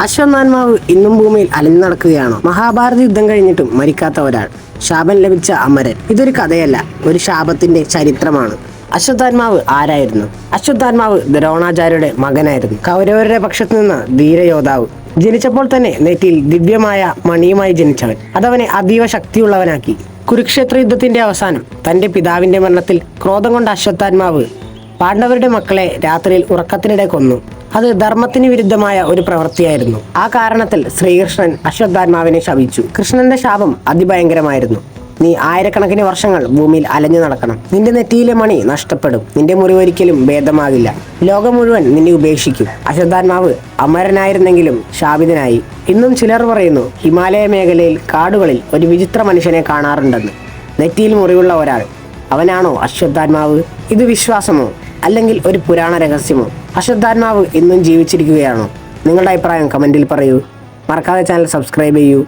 അശ്വത്ഥാമാവ് ഇന്നും ഭൂമിയിൽ അലഞ്ഞു നടക്കുകയാണോ? മഹാഭാരത യുദ്ധം കഴിഞ്ഞിട്ടും മരിക്കാത്ത ഒരാൾ, ശാപം ലഭിച്ച അമരൻ. ഇതൊരു കഥയല്ല, ഒരു ശാപത്തിന്റെ ചരിത്രമാണ്. അശ്വത്ഥാമാവ് ആരായിരുന്നു? അശ്വത്ഥാമാവ് ദ്രോണാചാര്യരുടെ മകനായിരുന്നു. കൗരവരുടെ പക്ഷത്തു നിന്ന് ധീരയോദ്ധാവ്. ജനിച്ചപ്പോൾ തന്നെ നെറ്റിയിൽ ദിവ്യമായ മണിയുമായി ജനിച്ചവൻ. അതവനെ അതീവ ശക്തിയുള്ളവനാക്കി. കുരുക്ഷേത്ര യുദ്ധത്തിന്റെ അവസാനം തന്റെ പിതാവിന്റെ മരണത്തിൽ ക്രോധം കൊണ്ട അശ്വത്ഥാമാവ് പാണ്ഡവരുടെ മക്കളെ രാത്രിയിൽ ഉറക്കത്തിനിടെ കൊന്നു. അത് ധർമ്മത്തിന് വിരുദ്ധമായ ഒരു പ്രവൃത്തിയായിരുന്നു. ആ കാരണത്തിൽ ശ്രീകൃഷ്ണൻ അശ്വത്ഥാമാവിനെ ശപിച്ചു. കൃഷ്ണന്റെ ശാപം അതിഭയങ്കരമായിരുന്നു. നീ ആയിരക്കണക്കിന് വർഷങ്ങൾ ഭൂമിയിൽ അലഞ്ഞു നടക്കണം. നിന്റെ നെറ്റിയിലെ മണി നഷ്ടപ്പെടും. നിന്റെ മുറിവൊരിക്കലും ഭേദമാകില്ല. ലോകം മുഴുവൻ നിന്നെ ഉപേക്ഷിക്കും. അശ്വത്ഥാമാവ് അമരനായിരുന്നെങ്കിലും ശാപിതനായി. ഇന്നും ചിലർ പറയുന്നു, ഹിമാലയ മേഖലയിൽ കാടുകളിൽ ഒരു വിചിത്ര മനുഷ്യനെ കാണാറുണ്ടെന്ന്. നെറ്റിയിൽ മുറിവുള്ള ഒരാൾ. അവനാണോ അശ്വത്ഥാമാവ്? ഇത് വിശ്വാസമോ അല്ലെങ്കിൽ ഒരു പുരാണ രഹസ്യമോ? അശ്വത്ഥാമാവ് ഇന്നും ജീവിച്ചിരിക്കുകയാണോ? നിങ്ങളുടെ അഭിപ്രായം കമന്റിൽ പറയൂ. മറക്കാതെ ചാനൽ സബ്സ്ക്രൈബ് ചെയ്യൂ.